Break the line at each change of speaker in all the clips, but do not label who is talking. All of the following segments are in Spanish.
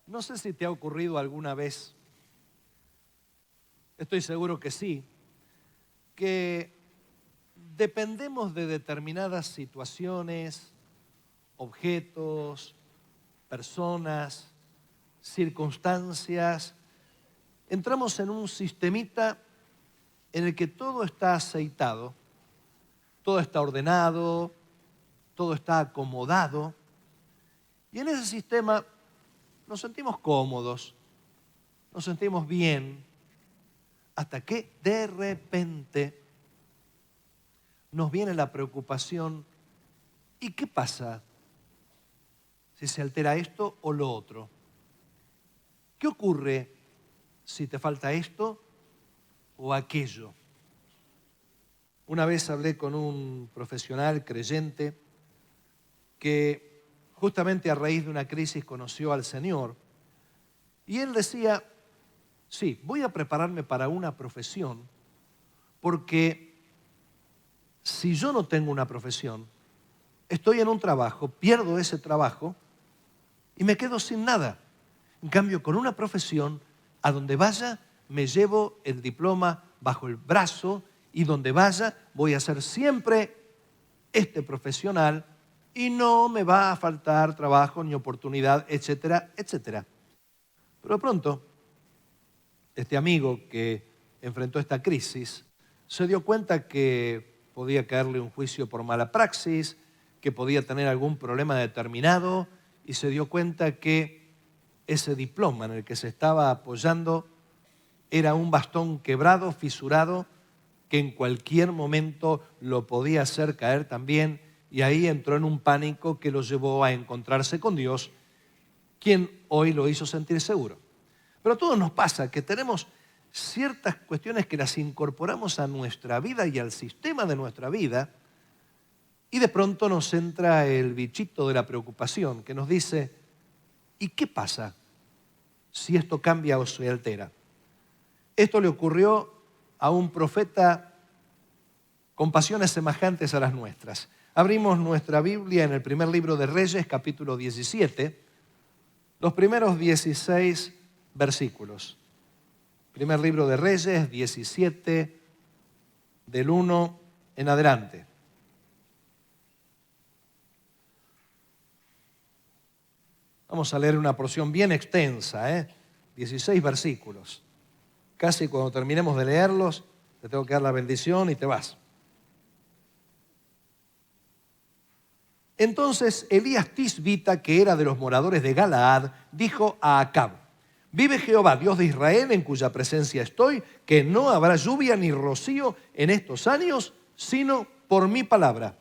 No sé si te ha ocurrido alguna vez, estoy seguro que sí, que dependemos de determinadas situaciones, objetos, personas, circunstancias. Entramos en un sistemita en el que todo está aceitado, todo está ordenado, todo está acomodado. Y en ese sistema nos sentimos cómodos, nos sentimos bien, hasta que de repente nos viene la preocupación: ¿y qué pasa si se altera esto o lo otro? ¿Qué ocurre si te falta esto o aquello? Una vez hablé con un profesional creyente que justamente a raíz de una crisis conoció al Señor, y él decía: sí, voy a prepararme para una profesión, porque si yo no tengo una profesión, estoy en un trabajo, pierdo ese trabajo y me quedo sin nada. En cambio, con una profesión, a donde vaya, me llevo el diploma bajo el brazo, y donde vaya voy a ser siempre este profesional y no me va a faltar trabajo ni oportunidad, etcétera, etcétera. Pero de pronto, este amigo que enfrentó esta crisis se dio cuenta que podía caerle un juicio por mala praxis, que podía tener algún problema determinado, y se dio cuenta que ese diploma en el que se estaba apoyando era un bastón quebrado, fisurado, que en cualquier momento lo podía hacer caer también, y ahí entró en un pánico que lo llevó a encontrarse con Dios, quien hoy lo hizo sentir seguro. Pero a todos nos pasa que tenemos ciertas cuestiones que las incorporamos a nuestra vida y al sistema de nuestra vida, y de pronto nos entra el bichito de la preocupación que nos dice: ¿y qué pasa si esto cambia o se altera? Esto le ocurrió a un profeta con pasiones semejantes a las nuestras. Abrimos nuestra Biblia en el primer libro de Reyes, capítulo 17, los primeros 16 versículos. Primer libro de Reyes, 17, del 1 en adelante. Vamos a leer una porción bien extensa, 16 versículos. Casi cuando terminemos de leerlos, te tengo que dar la bendición y te vas. Entonces Elías Tisbita, que era de los moradores de Galaad, dijo a Acab: vive Jehová, Dios de Israel, en cuya presencia estoy, que no habrá lluvia ni rocío en estos años, sino por mi palabra.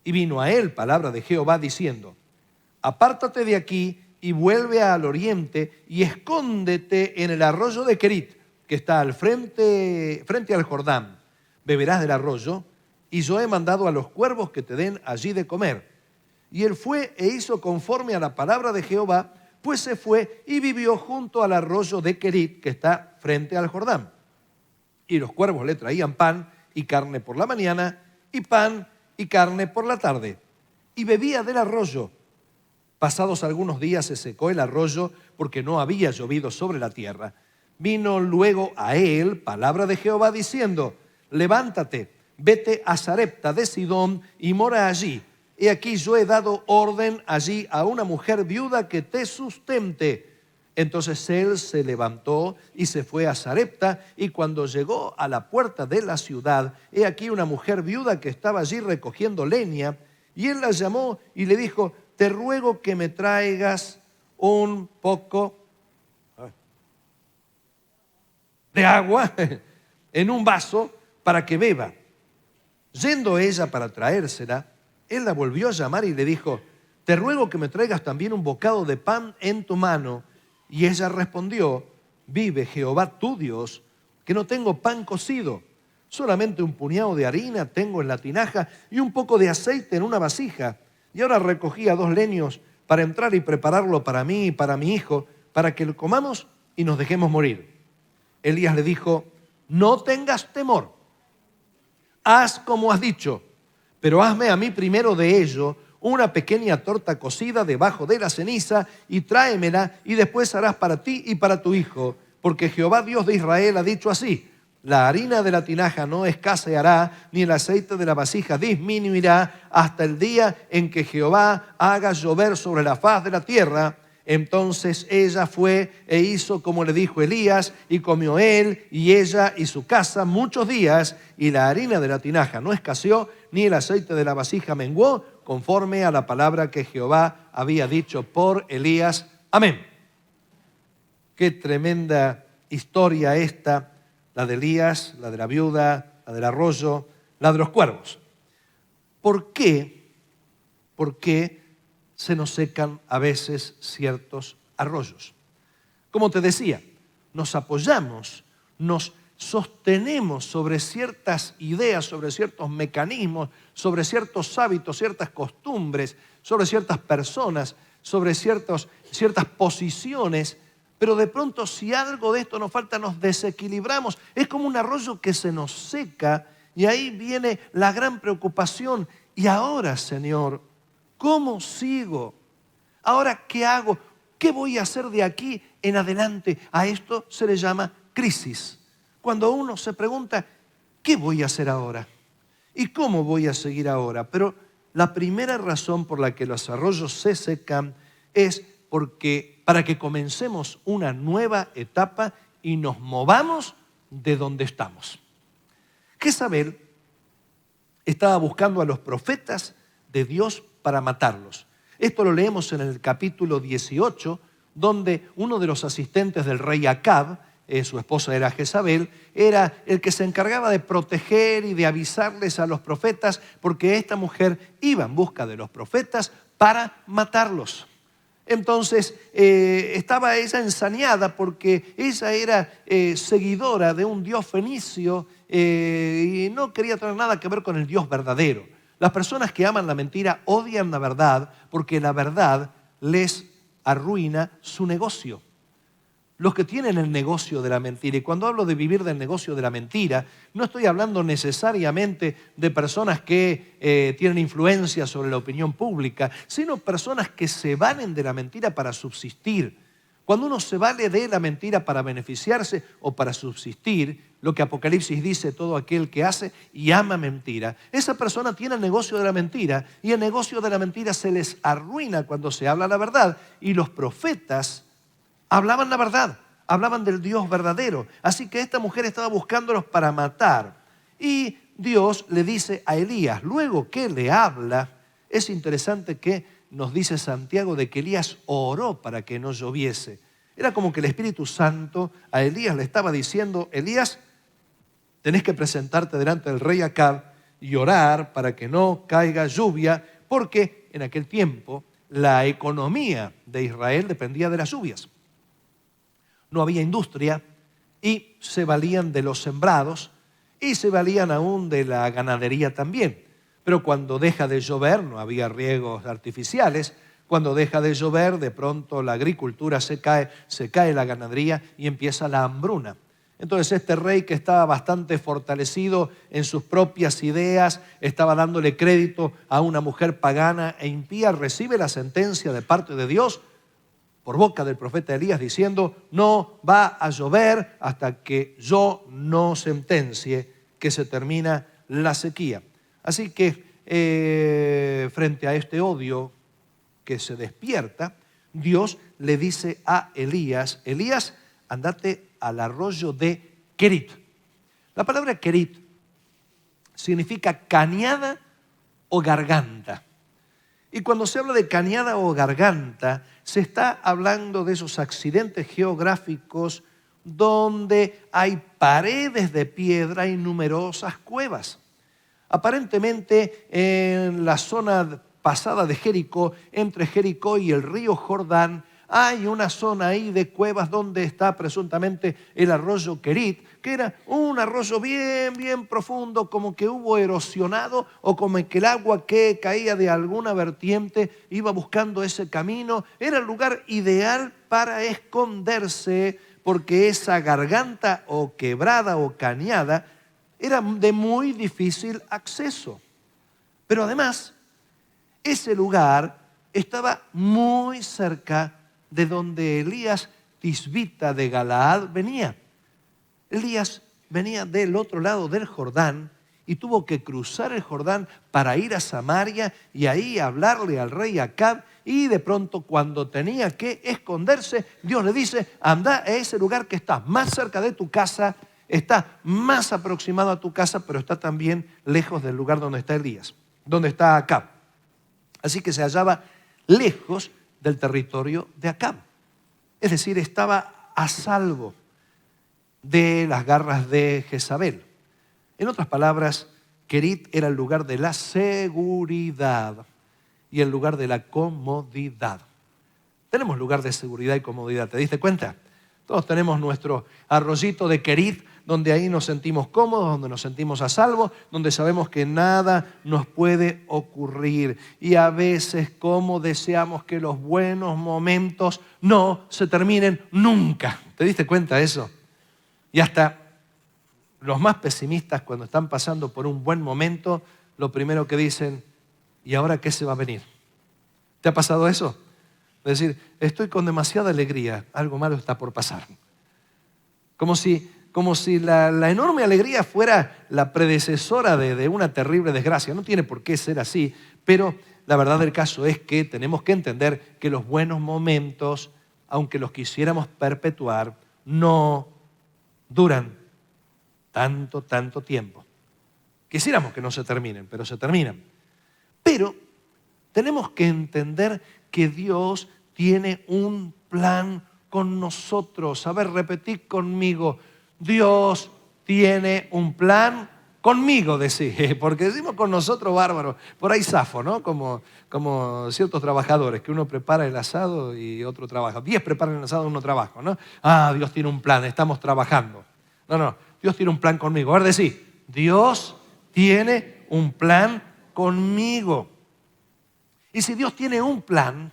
Y vino a él palabra de Jehová diciendo: apártate de aquí y vuelve al oriente y escóndete en el arroyo de Querit, que está al frente al Jordán. Beberás del arroyo, y yo he mandado a los cuervos que te den allí de comer. Y él fue e hizo conforme a la palabra de Jehová, pues se fue y vivió junto al arroyo de Querit, que está frente al Jordán. Y los cuervos le traían pan y carne por la mañana, y pan y carne por la tarde. Y bebía del arroyo. Pasados algunos días se secó el arroyo, porque no había llovido sobre la tierra. Vino luego a él palabra de Jehová diciendo: levántate, vete a Sarepta de Sidón y mora allí. He aquí yo he dado orden allí a una mujer viuda que te sustente. Entonces él se levantó y se fue a Sarepta, y cuando llegó a la puerta de la ciudad, he aquí una mujer viuda que estaba allí recogiendo leña, y él la llamó y le dijo: te ruego que me traigas un poco de agua en un vaso para que beba. Yendo ella para traérsela, él la volvió a llamar y le dijo: te ruego que me traigas también un bocado de pan en tu mano. Y ella respondió: vive Jehová tu Dios, que no tengo pan cocido, solamente un puñado de harina tengo en la tinaja y un poco de aceite en una vasija. Y ahora recogía 2 leños para entrar y prepararlo para mí y para mi hijo, para que lo comamos y nos dejemos morir. Elías le dijo: no tengas temor, haz como has dicho, pero hazme a mí primero de ello una pequeña torta cocida debajo de la ceniza y tráemela y después harás para ti y para tu hijo. Porque Jehová Dios de Israel ha dicho así: la harina de la tinaja no escaseará, ni el aceite de la vasija disminuirá hasta el día en que Jehová haga llover sobre la faz de la tierra. Entonces ella fue e hizo como le dijo Elías, y comió él y ella y su casa muchos días, y la harina de la tinaja no escaseó, ni el aceite de la vasija menguó, conforme a la palabra que Jehová había dicho por Elías. Amén. Qué tremenda historia esta, la de Elías, la de la viuda, la del arroyo, la de los cuervos. ¿Por qué? ¿Por qué se nos secan a veces ciertos arroyos? Como te decía, nos apoyamos, nos sostenemos sobre ciertas ideas, sobre ciertos mecanismos, sobre ciertos hábitos, ciertas costumbres, sobre ciertas personas, sobre ciertas posiciones, pero de pronto si algo de esto nos falta, nos desequilibramos. Es como un arroyo que se nos seca y ahí viene la gran preocupación. Y ahora, Señor, ¿cómo sigo? ¿Ahora qué hago? ¿Qué voy a hacer de aquí en adelante? A esto se le llama crisis. Cuando uno se pregunta, ¿qué voy a hacer ahora? ¿Y cómo voy a seguir ahora? Pero la primera razón por la que los arroyos se secan es porque para que comencemos una nueva etapa y nos movamos de donde estamos. Jezabel estaba buscando a los profetas de Dios para matarlos. Esto lo leemos en el capítulo 18, donde uno de los asistentes del rey Acab, su esposa era Jezabel, era el que se encargaba de proteger y de avisarles a los profetas, porque esta mujer iba en busca de los profetas para matarlos. Entonces estaba ella ensañada porque ella era seguidora de un dios fenicio y no quería tener nada que ver con el Dios verdadero. Las personas que aman la mentira odian la verdad porque la verdad les arruina su negocio. Los que tienen el negocio de la mentira, y cuando hablo de vivir del negocio de la mentira, no estoy hablando necesariamente de personas que tienen influencia sobre la opinión pública, sino personas que se valen de la mentira para subsistir. Cuando uno se vale de la mentira para beneficiarse o para subsistir, lo que Apocalipsis dice, todo aquel que hace y ama mentira, esa persona tiene el negocio de la mentira y el negocio de la mentira se les arruina cuando se habla la verdad. Y los profetas hablaban la verdad, hablaban del Dios verdadero. Así que esta mujer estaba buscándolos para matar. Y Dios le dice a Elías, luego que le habla, es interesante que nos dice Santiago de que Elías oró para que no lloviese. Era como que el Espíritu Santo a Elías le estaba diciendo, Elías, tenés que presentarte delante del rey Acab y orar para que no caiga lluvia, porque en aquel tiempo la economía de Israel dependía de las lluvias. No había industria y se valían de los sembrados y se valían aún de la ganadería también. Pero cuando deja de llover, no había riegos artificiales. Cuando deja de llover, de pronto la agricultura se cae la ganadería y empieza la hambruna. Entonces este rey, que estaba bastante fortalecido en sus propias ideas, estaba dándole crédito a una mujer pagana e impía, recibe la sentencia de parte de Dios por boca del profeta Elías diciendo, no va a llover hasta que yo no sentencie que se termina la sequía. Así que frente a este odio que se despierta, Dios le dice a Elías, Elías, andate al arroyo de Kerit. La palabra Kerit significa cañada o garganta. Y cuando se habla de cañada o garganta, se está hablando de esos accidentes geográficos donde hay paredes de piedra y numerosas cuevas. Aparentemente en la zona pasada de Jericó, entre Jericó y el río Jordán, hay una zona ahí de cuevas donde está presuntamente el arroyo Kerit, que era un arroyo bien profundo, como que hubo erosionado o como que el agua que caía de alguna vertiente iba buscando ese camino. Era el lugar ideal para esconderse porque esa garganta o quebrada o cañada era de muy difícil acceso. Pero además ese lugar estaba muy cerca de donde Elías Tisbita de Galaad venía. Elías venía del otro lado del Jordán y tuvo que cruzar el Jordán para ir a Samaria y ahí hablarle al rey Acab. Y de pronto, cuando tenía que esconderse, Dios le dice: anda a ese lugar que está más cerca de tu casa, está más aproximado a tu casa, pero está también lejos del lugar donde está Elías, donde está Acab. Así que se hallaba lejos del territorio de Acab. Es decir, estaba a salvo de las garras de Jezabel. En otras palabras, Querit era el lugar de la seguridad y el lugar de la comodidad. Tenemos lugar de seguridad y comodidad, ¿te diste cuenta? Todos tenemos nuestro arroyito de Querit, donde ahí nos sentimos cómodos, donde nos sentimos a salvo, donde sabemos que nada nos puede ocurrir. Y a veces, como deseamos que los buenos momentos no se terminen nunca. ¿Te diste cuenta de eso? Y hasta los más pesimistas, cuando están pasando por un buen momento, lo primero que dicen: ¿y ahora qué se va a venir? ¿Te ha pasado eso? Es decir, estoy con demasiada alegría, algo malo está por pasar. Como si la enorme alegría fuera la predecesora de una terrible desgracia. No tiene por qué ser así, pero la verdad del caso es que tenemos que entender que los buenos momentos, aunque los quisiéramos perpetuar, no duran tanto tiempo. Quisiéramos que no se terminen, pero se terminan. Pero tenemos que entender que Dios tiene un plan con nosotros. A ver, repetid conmigo: Dios tiene un plan conmigo, decís, porque decimos con nosotros, bárbaro. Por ahí zafo, ¿no? Como ciertos trabajadores, que uno prepara el asado y otro trabaja. 10 preparan el asado y uno trabaja, ¿no? Ah, Dios tiene un plan, estamos trabajando. No, Dios tiene un plan conmigo. A ver, decís: Dios tiene un plan conmigo. Y si Dios tiene un plan,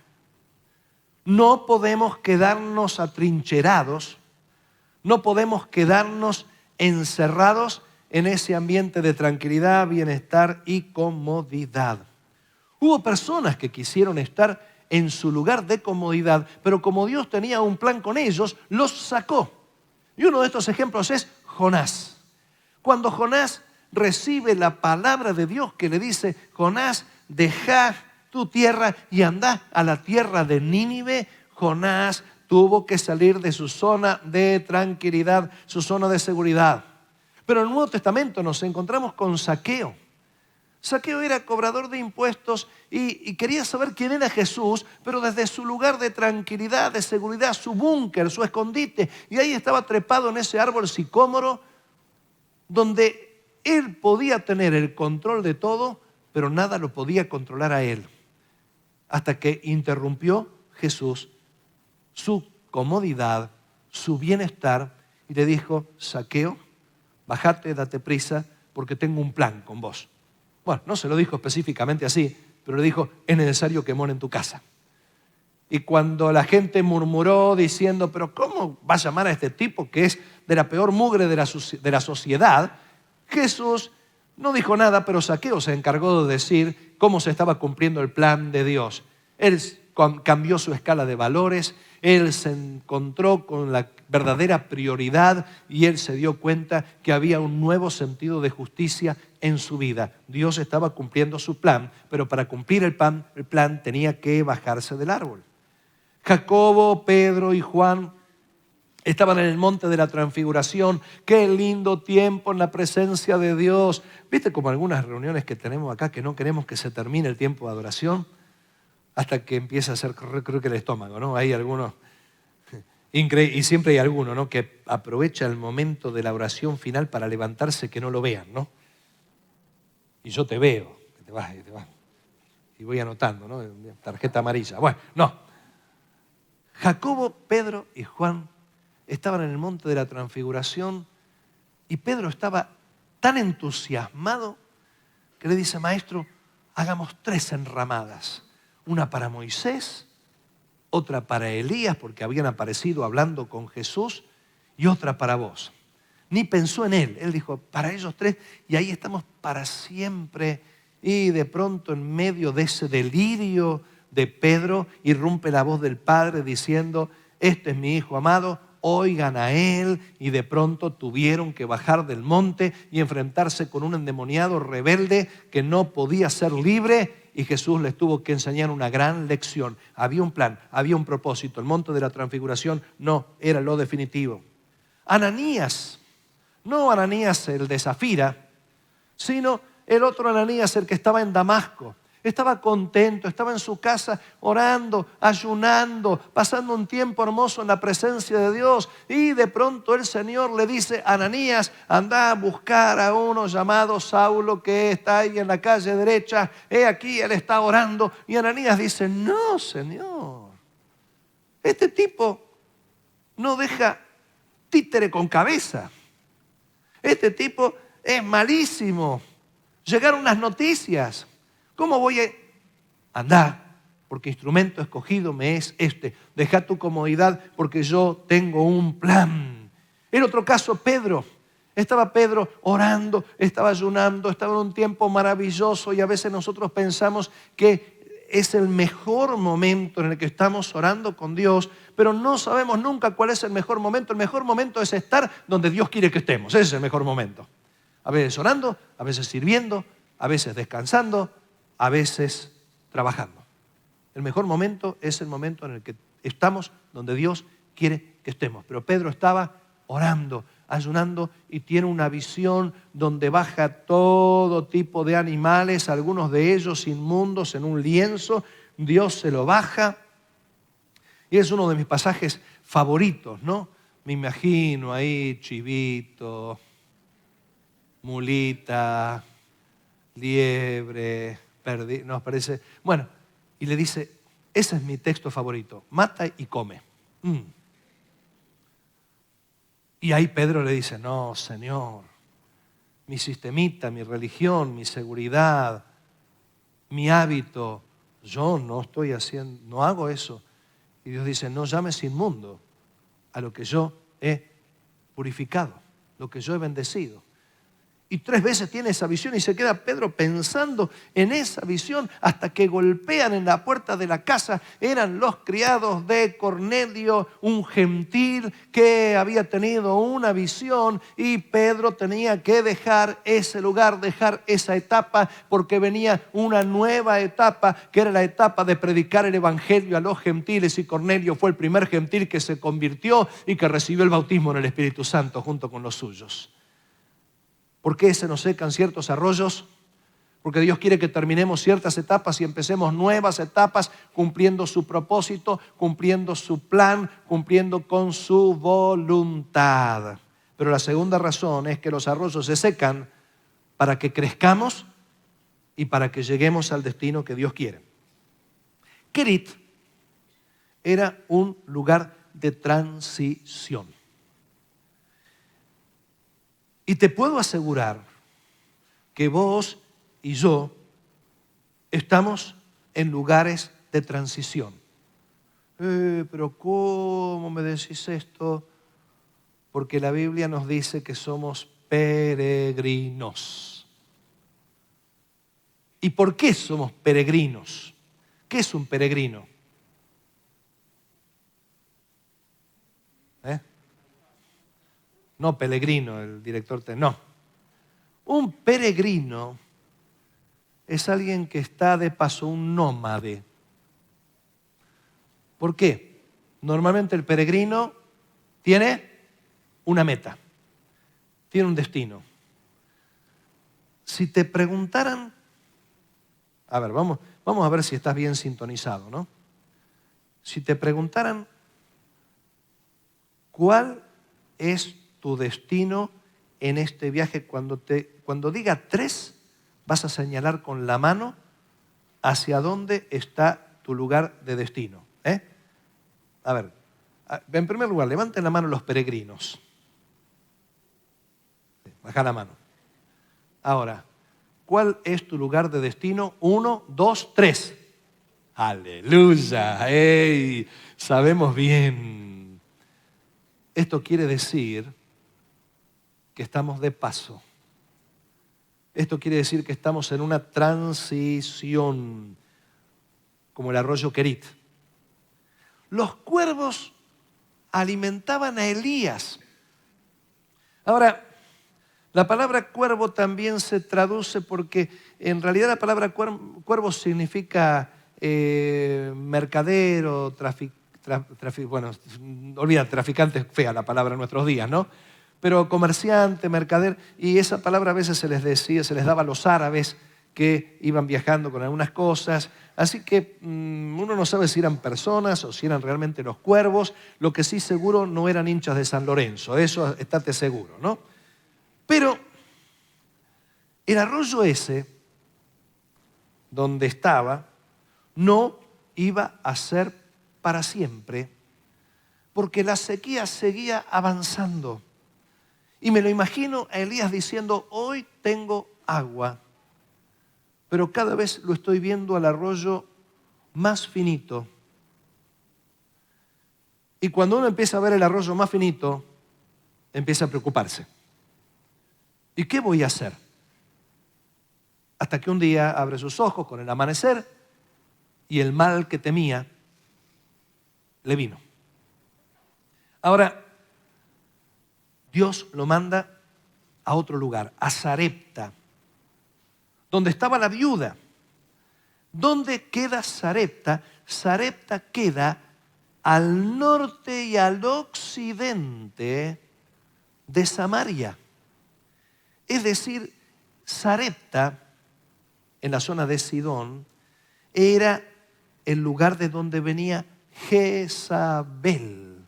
no podemos quedarnos atrincherados, no podemos quedarnos encerrados en ese ambiente de tranquilidad, bienestar y comodidad. Hubo personas que quisieron estar en su lugar de comodidad, pero como Dios tenía un plan con ellos, los sacó. Y uno de estos ejemplos es Jonás. Cuando Jonás recibe la palabra de Dios que le dice: Jonás, dejá tu tierra y andá a la tierra de Nínive, Jonás tuvo que salir de su zona de tranquilidad, su zona de seguridad. Pero en el Nuevo Testamento nos encontramos con Zaqueo. Zaqueo era cobrador de impuestos y quería saber quién era Jesús, pero desde su lugar de tranquilidad, de seguridad, su búnker, su escondite. Y ahí estaba trepado en ese árbol sicómoro, donde él podía tener el control de todo, pero nada lo podía controlar a él. Hasta que interrumpió Jesús su comodidad, su bienestar, y le dijo: Zaqueo, bájate, date prisa, porque tengo un plan con vos. Bueno, no se lo dijo específicamente así, pero le dijo: es necesario que more en tu casa. Y cuando la gente murmuró diciendo: pero ¿cómo va a llamar a este tipo que es de la peor mugre de la sociedad? Jesús no dijo nada, pero Zaqueo se encargó de decir cómo se estaba cumpliendo el plan de Dios. Él cambió su escala de valores, él se encontró con la verdadera prioridad y él se dio cuenta que había un nuevo sentido de justicia en su vida. Dios estaba cumpliendo su plan, pero para cumplir el plan tenía que bajarse del árbol. Jacobo, Pedro y Juan estaban en el monte de la transfiguración. Qué lindo tiempo en la presencia de Dios. ¿Viste como algunas reuniones que tenemos acá que no queremos que se termine el tiempo de adoración? Hasta que empieza a hacer, creo que el estómago, ¿no? Hay algunos, y siempre hay alguno, ¿no?, que aprovecha el momento de la oración final para levantarse que no lo vean, ¿no? Y yo te veo, que te vas. Y voy anotando, ¿no? Tarjeta amarilla. Bueno, no. Jacobo, Pedro y Juan estaban en el monte de la transfiguración y Pedro estaba tan entusiasmado que le dice: Maestro, hagamos 3 enramadas. Una para Moisés, otra para Elías, porque habían aparecido hablando con Jesús, y otra para vos. Ni pensó en él. Él dijo: para ellos 3, y ahí estamos para siempre. Y de pronto en medio de ese delirio de Pedro irrumpe la voz del Padre diciendo: este es mi Hijo amado, oigan a Él. Y de pronto tuvieron que bajar del monte y enfrentarse con un endemoniado rebelde que no podía ser libre. Y Jesús les tuvo que enseñar una gran lección. Había un plan, había un propósito. El monte de la transfiguración no era lo definitivo. Ananías, no Ananías el de Zafira, sino el otro Ananías, el que estaba en Damasco. Estaba contento, estaba en su casa orando, ayunando, pasando un tiempo hermoso en la presencia de Dios. Y de pronto el Señor le dice: Ananías, anda a buscar a uno llamado Saulo que está ahí en la calle derecha. He aquí, él está orando. Y Ananías dice: no, Señor, este tipo no deja títere con cabeza. Este tipo es malísimo. Llegaron unas noticias. ¿Cómo voy a andar? Porque instrumento escogido me es este. Deja tu comodidad porque yo tengo un plan. En otro caso, Pedro. Estaba Pedro orando, estaba ayunando, estaba en un tiempo maravilloso y a veces nosotros pensamos que es el mejor momento en el que estamos orando con Dios, pero no sabemos nunca cuál es el mejor momento. El mejor momento es estar donde Dios quiere que estemos. Ese es el mejor momento. A veces orando, a veces sirviendo, a veces descansando, a veces trabajando. El mejor momento es el momento en el que estamos donde Dios quiere que estemos. Pero Pedro estaba orando, ayunando y tiene una visión donde baja todo tipo de animales, algunos de ellos inmundos en un lienzo. Dios se lo baja y es uno de mis pasajes favoritos, ¿no? Me imagino ahí chivito, mulita, liebre, nos parece. Bueno, y le dice: ese es mi texto favorito, mata y come. Y ahí Pedro le dice: no, Señor, mi sistemita, mi religión, mi seguridad, mi hábito, yo no estoy haciendo, no hago eso. Y Dios dice: no llames inmundo a lo que yo he purificado, lo que yo he bendecido. Y 3 veces tiene esa visión y se queda Pedro pensando en esa visión hasta que golpean en la puerta de la casa. Eran los criados de Cornelio, un gentil que había tenido una visión, y Pedro tenía que dejar ese lugar, dejar esa etapa, porque venía una nueva etapa, que era la etapa de predicar el evangelio a los gentiles, y Cornelio fue el primer gentil que se convirtió y que recibió el bautismo en el Espíritu Santo junto con los suyos. ¿Por qué se nos secan ciertos arroyos? Porque Dios quiere que terminemos ciertas etapas y empecemos nuevas etapas cumpliendo su propósito, cumpliendo su plan, cumpliendo con su voluntad. Pero la segunda razón es que los arroyos se secan para que crezcamos y para que lleguemos al destino que Dios quiere. Kerit era un lugar de transición. Y te puedo asegurar que vos y yo estamos en lugares de transición. Pero ¿cómo me decís esto? Porque la Biblia nos dice que somos peregrinos. ¿Y por qué somos peregrinos? ¿Qué es un peregrino? No Pellegrino, el director, no. Un peregrino es alguien que está de paso, un nómade. ¿Por qué? Normalmente el peregrino tiene una meta, tiene un destino. Si te preguntaran, a ver, vamos a ver si estás bien sintonizado, ¿no? Si te preguntaran, ¿cuál es tu destino en este viaje? Cuando diga 3, vas a señalar con la mano hacia dónde está tu lugar de destino. A ver, en primer lugar, levanten la mano los peregrinos. Baja la mano. Ahora, ¿cuál es tu lugar de destino? 1, 2, 3. ¡Aleluya! ¡Ey! Sabemos bien. Esto quiere decir que estamos de paso. Esto quiere decir que estamos en una transición, como el arroyo Querit. Los cuervos alimentaban a Elías. Ahora, la palabra cuervo también se traduce porque en realidad la palabra cuervo significa mercader o traficante es fea la palabra en nuestros días, ¿no? Pero comerciante, mercader, y esa palabra a veces se les decía, se les daba a los árabes que iban viajando con algunas cosas. Así que uno no sabe si eran personas o si eran realmente los cuervos. Lo que sí seguro no eran hinchas de San Lorenzo, eso estate seguro, ¿no? Pero el arroyo ese, donde estaba, no iba a ser para siempre, porque la sequía seguía avanzando. Y me lo imagino a Elías diciendo, hoy tengo agua, pero cada vez lo estoy viendo al arroyo más finito. Y cuando uno empieza a ver el arroyo más finito, empieza a preocuparse. ¿Y qué voy a hacer? Hasta que un día abre sus ojos con el amanecer y el mal que temía le vino. Ahora, Dios lo manda a otro lugar, a Sarepta, donde estaba la viuda. ¿Dónde queda Sarepta? Sarepta queda al norte y al occidente de Samaria. Es decir, Sarepta, en la zona de Sidón, era el lugar de donde venía Jezabel.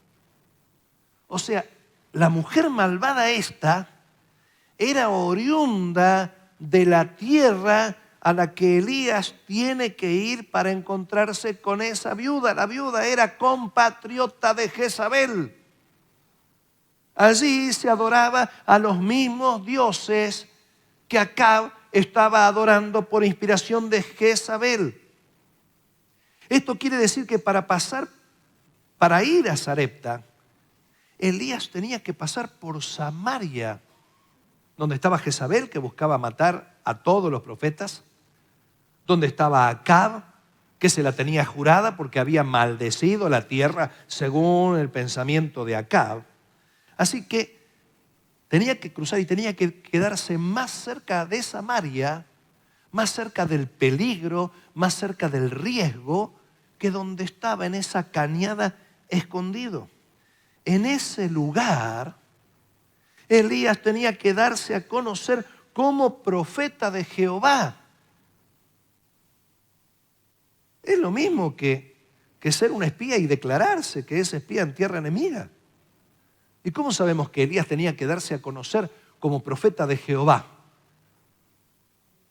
O sea, la mujer malvada esta era oriunda de la tierra a la que Elías tiene que ir para encontrarse con esa viuda. La viuda era compatriota de Jezabel. Allí se adoraba a los mismos dioses que Acab estaba adorando por inspiración de Jezabel. Esto quiere decir que para ir a Sarepta, Elías tenía que pasar por Samaria, donde estaba Jezabel, que buscaba matar a todos los profetas, donde estaba Acab, que se la tenía jurada porque había maldecido la tierra según el pensamiento de Acab. Así que tenía que cruzar y tenía que quedarse más cerca de Samaria, más cerca del peligro, más cerca del riesgo, que donde estaba en esa cañada escondido. En ese lugar, Elías tenía que darse a conocer como profeta de Jehová. Es lo mismo que ser un espía y declararse que es espía en tierra enemiga. ¿Y cómo sabemos que Elías tenía que darse a conocer como profeta de Jehová?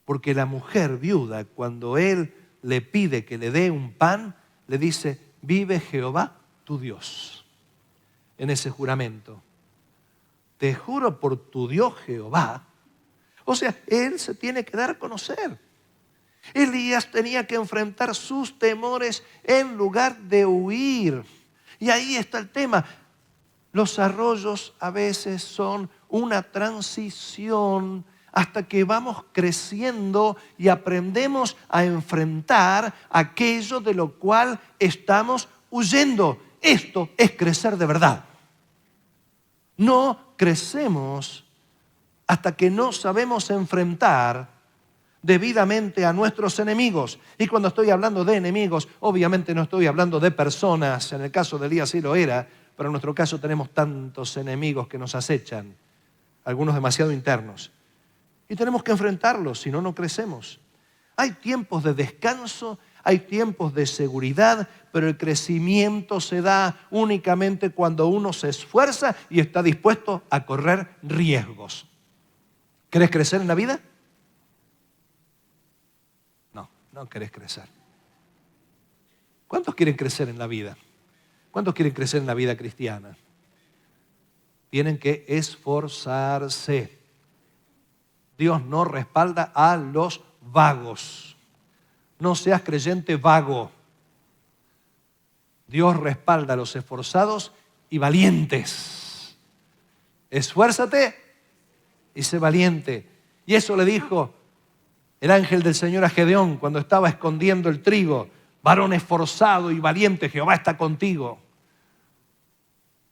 Porque la mujer viuda, cuando él le pide que le dé un pan, le dice, vive Jehová tu Dios. En ese juramento, te juro por tu Dios Jehová. O sea, él se tiene que dar a conocer. Elías tenía que enfrentar sus temores en lugar de huir. Y ahí está el tema. Los arroyos a veces son una transición hasta que vamos creciendo y aprendemos a enfrentar aquello de lo cual estamos huyendo. Esto es crecer de verdad. No crecemos hasta que no sabemos enfrentar debidamente a nuestros enemigos. Y cuando estoy hablando de enemigos, obviamente no estoy hablando de personas. En el caso de Elías sí lo era, pero en nuestro caso tenemos tantos enemigos que nos acechan, algunos demasiado internos. Y tenemos que enfrentarlos, si no, no crecemos. Hay tiempos de descanso, hay tiempos de seguridad, pero el crecimiento se da únicamente cuando uno se esfuerza y está dispuesto a correr riesgos. ¿Querés crecer en la vida? No querés crecer. ¿Cuántos quieren crecer en la vida? ¿Cuántos quieren crecer en la vida cristiana? Tienen que esforzarse. Dios no respalda a los vagos. No seas creyente vago. Dios respalda a los esforzados y valientes. Esfuérzate y sé valiente. Y eso le dijo el ángel del Señor a Gedeón cuando estaba escondiendo el trigo. Varón esforzado y valiente, Jehová está contigo.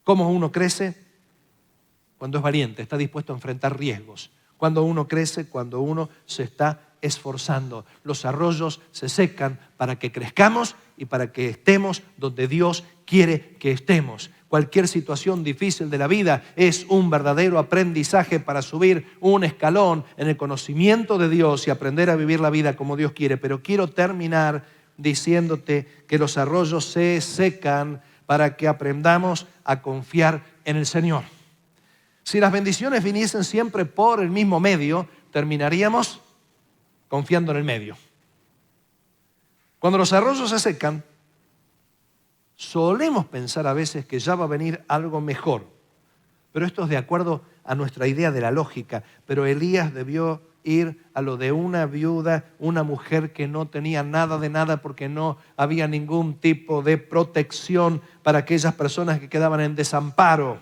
¿Cómo uno crece? Cuando es valiente, está dispuesto a enfrentar riesgos. Cuando uno crece, cuando uno se está esforzando. Los arroyos se secan para que crezcamos y para que estemos donde Dios quiere que estemos. Cualquier situación difícil de la vida es un verdadero aprendizaje para subir un escalón en el conocimiento de Dios y aprender a vivir la vida como Dios quiere. Pero quiero terminar diciéndote que los arroyos se secan para que aprendamos a confiar en el Señor. Si las bendiciones viniesen siempre por el mismo medio, terminaríamos confiando en el medio. Cuando los arroyos se secan, solemos pensar a veces que ya va a venir algo mejor. Pero esto es de acuerdo a nuestra idea de la lógica. Pero Elías debió ir a lo de una viuda, una mujer que no tenía nada de nada porque no había ningún tipo de protección para aquellas personas que quedaban en desamparo.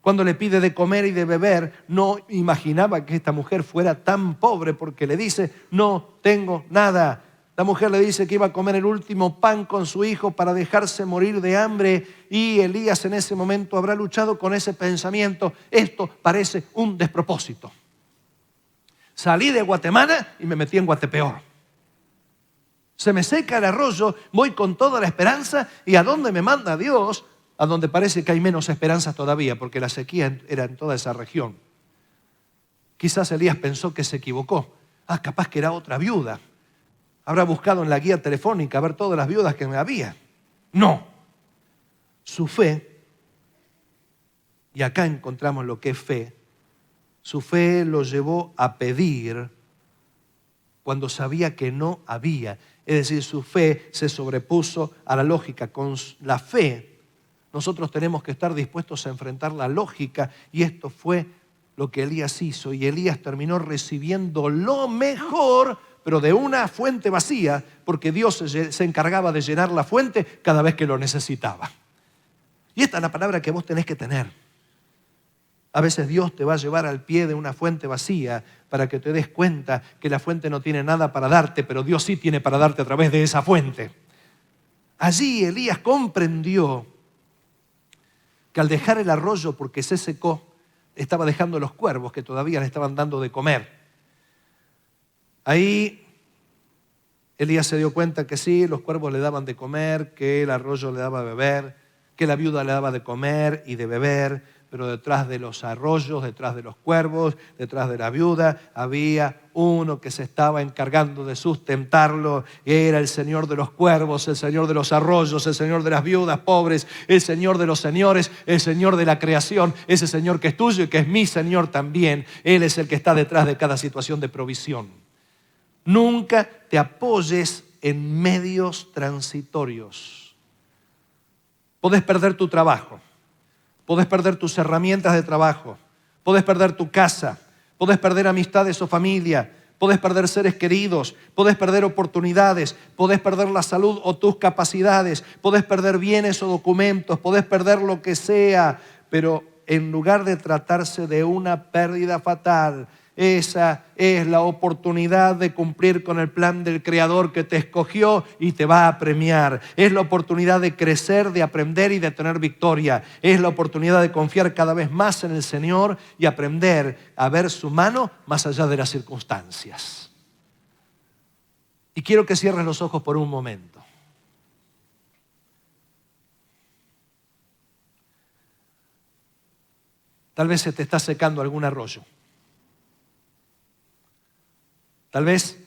Cuando le pide de comer y de beber, no imaginaba que esta mujer fuera tan pobre porque le dice, no tengo nada. La mujer le dice que iba a comer el último pan con su hijo para dejarse morir de hambre y Elías en ese momento habrá luchado con ese pensamiento. Esto parece un despropósito. Salí de Guatemala y me metí en Guatepeor. Se me seca el arroyo, voy con toda la esperanza y ¿a dónde me manda Dios? A donde parece que hay menos esperanza todavía, porque la sequía era en toda esa región. Quizás Elías pensó que se equivocó. Capaz que era otra viuda. Habrá buscado en la guía telefónica a ver todas las viudas que había. No. Su fe, y acá encontramos lo que es fe, su fe lo llevó a pedir cuando sabía que no había. Es decir, su fe se sobrepuso a la lógica. Con la fe nosotros tenemos que estar dispuestos a enfrentar la lógica y esto fue lo que Elías hizo. Y Elías terminó recibiendo lo mejor, pero de una fuente vacía, porque Dios se encargaba de llenar la fuente cada vez que lo necesitaba. Y esta es la palabra que vos tenés que tener. A veces Dios te va a llevar al pie de una fuente vacía para que te des cuenta que la fuente no tiene nada para darte, pero Dios sí tiene para darte a través de esa fuente. Allí Elías comprendió que al dejar el arroyo porque se secó, estaba dejando los cuervos que todavía le estaban dando de comer. Ahí Elías se dio cuenta que sí, los cuervos le daban de comer, que el arroyo le daba de beber, que la viuda le daba de comer y de beber, pero detrás de los arroyos, detrás de los cuervos, detrás de la viuda, había uno que se estaba encargando de sustentarlo. Era el Señor de los cuervos, el Señor de los arroyos, el Señor de las viudas pobres, el Señor de los señores, el Señor de la creación, ese Señor que es tuyo y que es mi Señor también. Él es el que está detrás de cada situación de provisión. Nunca te apoyes en medios transitorios. Podés perder tu trabajo. Podés perder tus herramientas de trabajo, podés perder tu casa, podés perder amistades o familia, podés perder seres queridos, podés perder oportunidades, podés perder la salud o tus capacidades, podés perder bienes o documentos, podés perder lo que sea, pero en lugar de tratarse de una pérdida fatal, esa es la oportunidad de cumplir con el plan del Creador que te escogió y te va a premiar. Es la oportunidad de crecer, de aprender y de tener victoria. Es la oportunidad de confiar cada vez más en el Señor y aprender a ver su mano más allá de las circunstancias. Y quiero que cierres los ojos por un momento. Tal vez se te está secando algún arroyo. Tal vez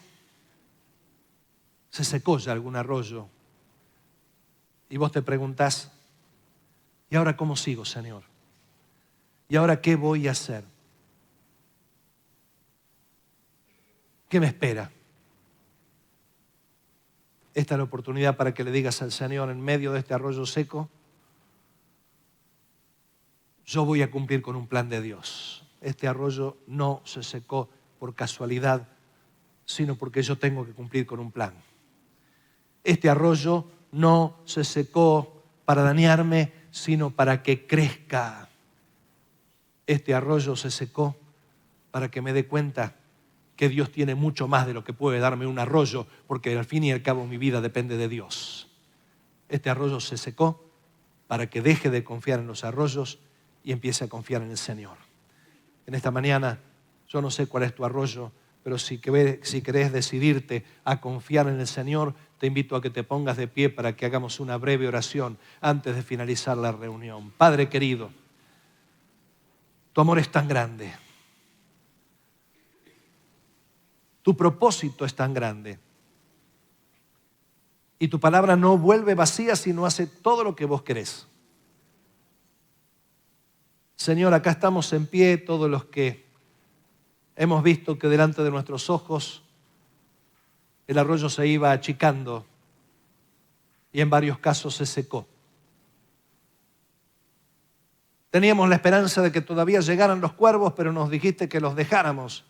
se secó ya algún arroyo y vos te preguntás, ¿y ahora cómo sigo, Señor? ¿Y ahora qué voy a hacer? ¿Qué me espera? Esta es la oportunidad para que le digas al Señor en medio de este arroyo seco, yo voy a cumplir con un plan de Dios. Este arroyo no se secó por casualidad, sino porque yo tengo que cumplir con un plan. Este arroyo no se secó para dañarme, sino para que crezca. Este arroyo se secó para que me dé cuenta que Dios tiene mucho más de lo que puede darme un arroyo, porque al fin y al cabo mi vida depende de Dios. Este arroyo se secó para que deje de confiar en los arroyos y empiece a confiar en el Señor. En esta mañana, yo no sé cuál es tu arroyo, pero si querés decidirte a confiar en el Señor, te invito a que te pongas de pie para que hagamos una breve oración antes de finalizar la reunión. Padre querido, tu amor es tan grande. Tu propósito es tan grande. Y tu palabra no vuelve vacía, sino hace todo lo que vos querés. Señor, acá estamos en pie todos los que hemos visto que delante de nuestros ojos el arroyo se iba achicando y en varios casos se secó. Teníamos la esperanza de que todavía llegaran los cuervos, pero nos dijiste que los dejáramos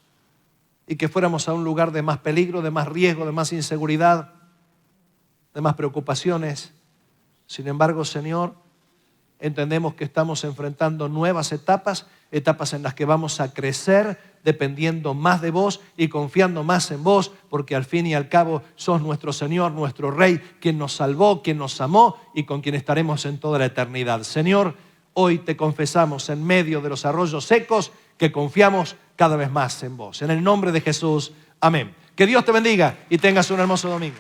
y que fuéramos a un lugar de más peligro, de más riesgo, de más inseguridad, de más preocupaciones. Sin embargo, Señor, entendemos que estamos enfrentando nuevas etapas en las que vamos a crecer dependiendo más de vos y confiando más en vos, porque al fin y al cabo sos nuestro Señor, nuestro Rey, quien nos salvó, quien nos amó y con quien estaremos en toda la eternidad. Señor, hoy te confesamos en medio de los arroyos secos que confiamos cada vez más en vos. En el nombre de Jesús, amén. Que Dios te bendiga y tengas un hermoso domingo.